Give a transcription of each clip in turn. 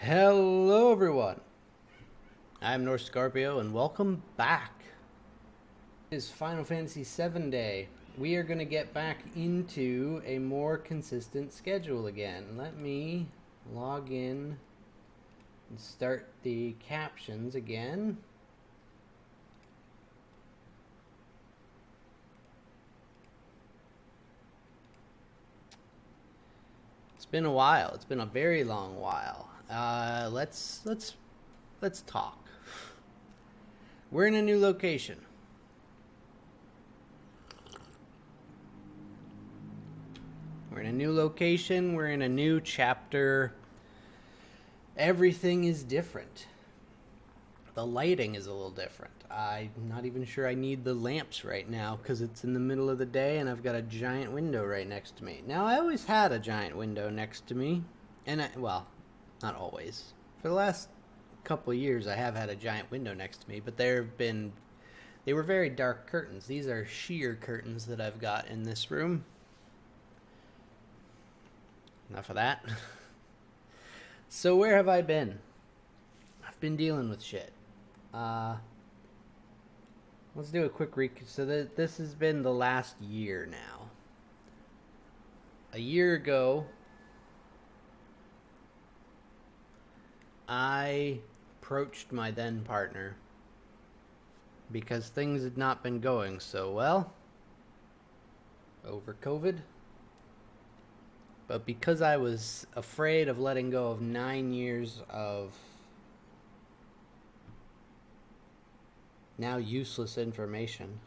Hello, everyone. I'm North Scorpio, and welcome back. It is Final Fantasy VII Day. We are going to get back into a more consistent schedule again. Let me log in and start the captions again. It's been a while. It's been a very long while. Let's talk. We're in a new location. We're in a new location. We're in a new chapter. Everything is different. The lighting is a little different. I'm not even sure I need the lamps right now because it's in the middle of the day and I've got a giant window right next to me. Now, I always had a giant window next to me. Well, not always. For the last couple of years, I have had a giant window next to me, but they were very dark curtains. These are sheer curtains that I've got in this room. Enough of that. So where have I been? I've been dealing with shit. Let's do a quick recap. So this has been the last year now. A year ago, I approached my then partner because things had not been going so well over COVID. But because I was afraid of letting go of 9 years of now useless information,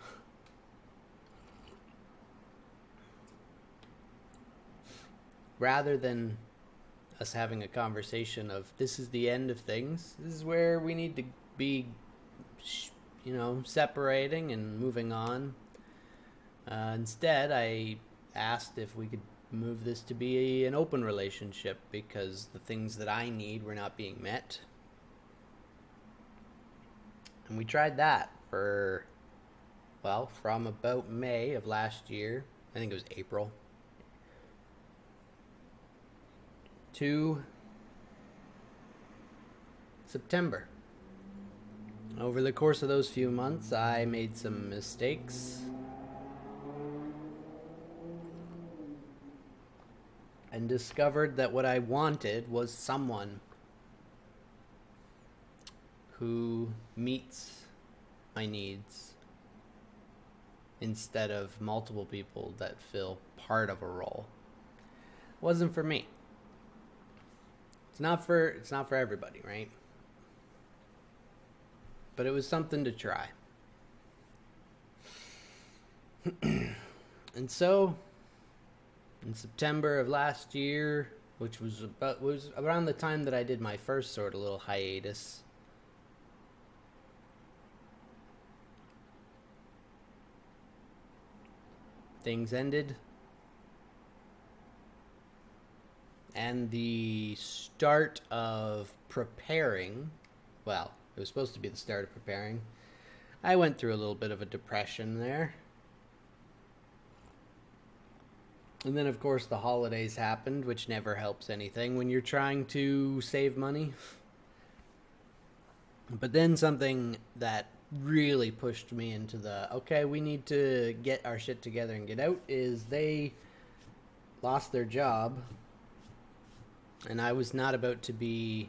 rather than us having a conversation of this is the end of things, this is where we need to be, separating and moving on. Instead, I asked if we could move this to be an open relationship because the things that I need were not being met. And we tried that from about May of last year, I think it was April, to September. Over the course of those few months, I made some mistakes and discovered that what I wanted was someone who meets my needs instead of multiple people that fill part of a role. It wasn't for me. It's not for everybody, right? But it was something to try. And so in September of last year, which was around the time that I did my first sort of little hiatus, things ended, and the start of preparing, well, it was supposed to be the start of preparing. I went through a little bit of a depression there. And then, of course, the holidays happened, which never helps anything when you're trying to save money. But then something that really pushed me into okay, we need to get our shit together and get out, is they lost their job. And I was not about to be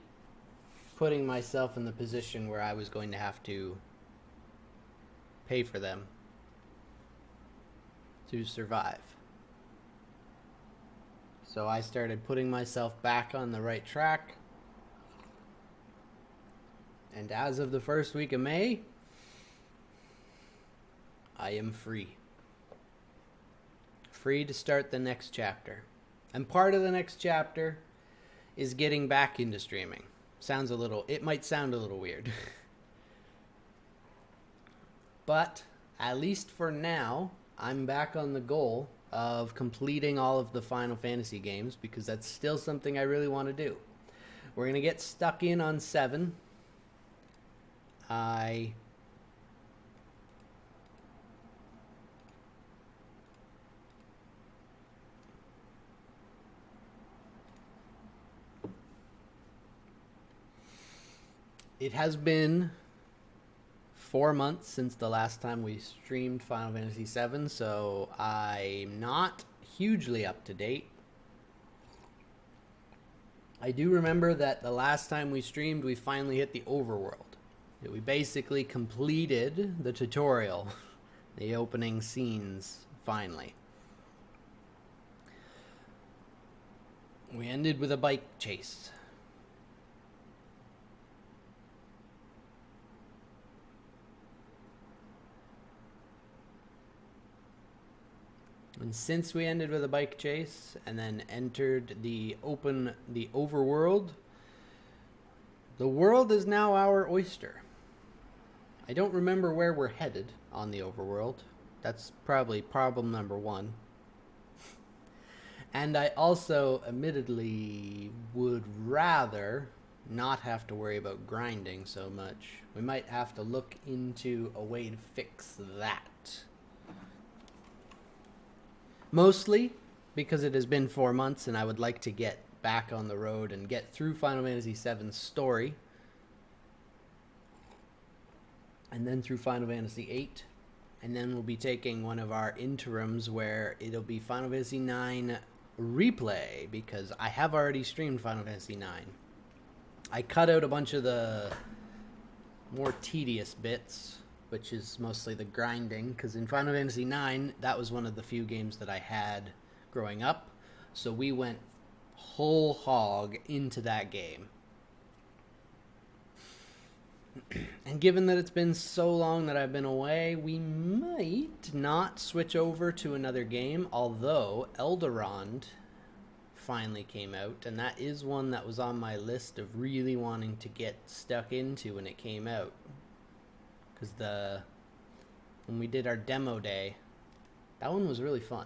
putting myself in the position where I was going to have to pay for them to survive. So I started putting myself back on the right track. And as of the first week of May, I am free. Free to start the next chapter. And part of the next chapter is getting back into streaming. It might sound a little weird. But at least for now, I'm back on the goal of completing all of the Final Fantasy games because that's still something I really want to do. We're going to get stuck in on 7. I It has been 4 months since the last time we streamed Final Fantasy VII, so I'm not hugely up to date. I do remember that the last time we streamed, we finally hit the overworld. We basically completed the tutorial, the opening scenes, finally. We ended with a bike chase. And since we ended with a bike chase and then entered the overworld, the world is now our oyster. I don't remember where we're headed on the overworld. That's probably problem number one. And I also, admittedly, would rather not have to worry about grinding so much. We might have to look into a way to fix that. Mostly because it has been 4 months and I would like to get back on the road and get through Final Fantasy VII's story. And then through Final Fantasy VIII. And then we'll be taking one of our interims where it'll be Final Fantasy IX replay, because I have already streamed Final Fantasy IX. I cut out a bunch of the more tedious bits, which is mostly the grinding, because in Final Fantasy IX, that was one of the few games that I had growing up. So we went whole hog into that game. And given that it's been so long that I've been away, we might not switch over to another game, although Eldorand finally came out, and that is one that was on my list of really wanting to get stuck into when it came out. Because when we did our demo day, that one was really fun.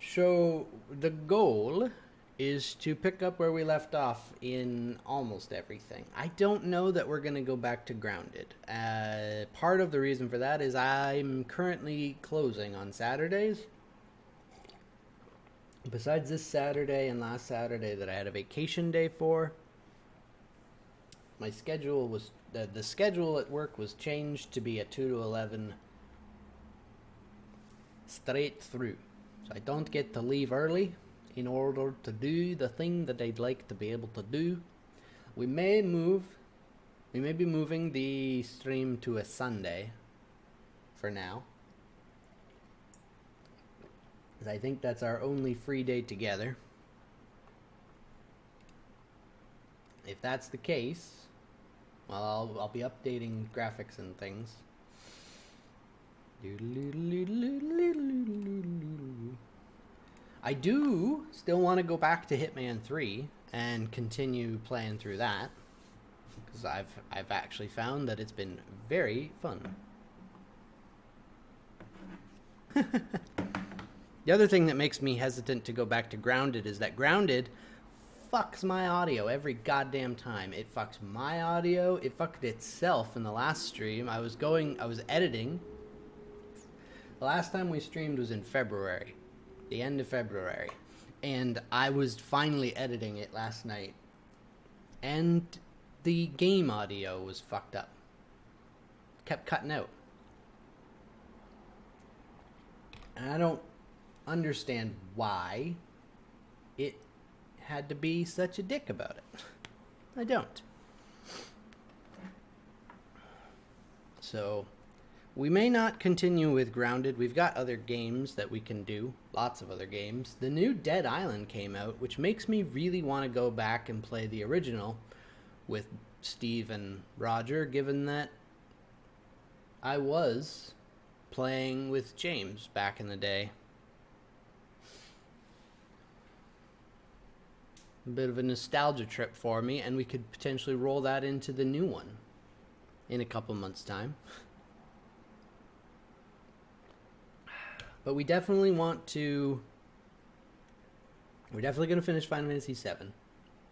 So the goal is to pick up where we left off in almost everything. I don't know that we're going to go back to Grounded. Part of the reason for that is I'm currently closing on Saturdays. Besides this Saturday and last Saturday that I had a vacation day for, my schedule was the schedule at work was changed to be a 2 to 11 straight through. So I don't get to leave early in order to do the thing that I'd like to be able to do. We may be moving the stream to a Sunday for now, because I think that's our only free day together. If that's the case, well, I'll be updating graphics and things. I do still want to go back to Hitman 3 and continue playing through that, because I've actually found that it's been very fun. The other thing that makes me hesitant to go back to Grounded is that Grounded fucks my audio every goddamn time. It fucks my audio. It fucked itself in the last stream. I was editing. The last time we streamed was in February. The end of February. And I was finally editing it last night. And the game audio was fucked up. Kept cutting out. And I don't understand why it had to be such a dick about it. I don't. So we may not continue with Grounded. We've got other games that we can do. Lots of other games. The new Dead Island came out, which makes me really want to go back and play the original with Steve and Roger, given that I was playing with James back in the day. A bit of a nostalgia trip for me, and we could potentially roll that into the new one in a couple months' time. But we're definitely going to finish Final Fantasy VII.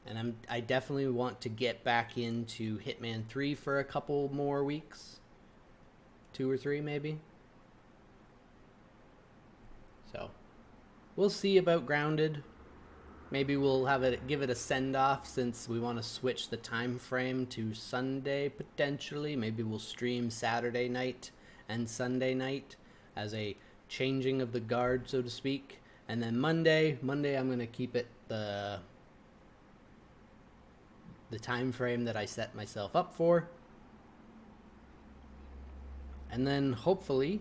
And I definitely want to get back into Hitman 3 for a couple more weeks. 2 or 3 maybe. So, we'll see about Grounded. Maybe we'll give it a send off since we want to switch the time frame to Sunday potentially. Maybe we'll stream Saturday night and Sunday night as a changing of the guard, so to speak. And then Monday I'm going to keep it the time frame that I set myself up for. And then hopefully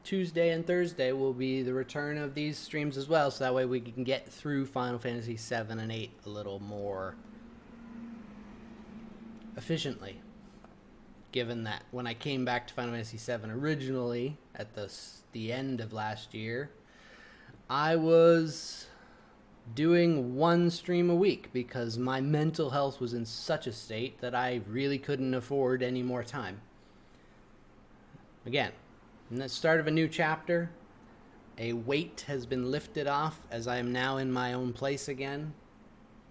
Tuesday and Thursday will be the return of these streams as well, so that way we can get through Final Fantasy 7 and 8 a little more efficiently. Given that when I came back to Final Fantasy 7 originally at the end of last year, I was doing one stream a week because my mental health was in such a state that I really couldn't afford any more time. Again, in the start of a new chapter, a weight has been lifted off as I am now in my own place again.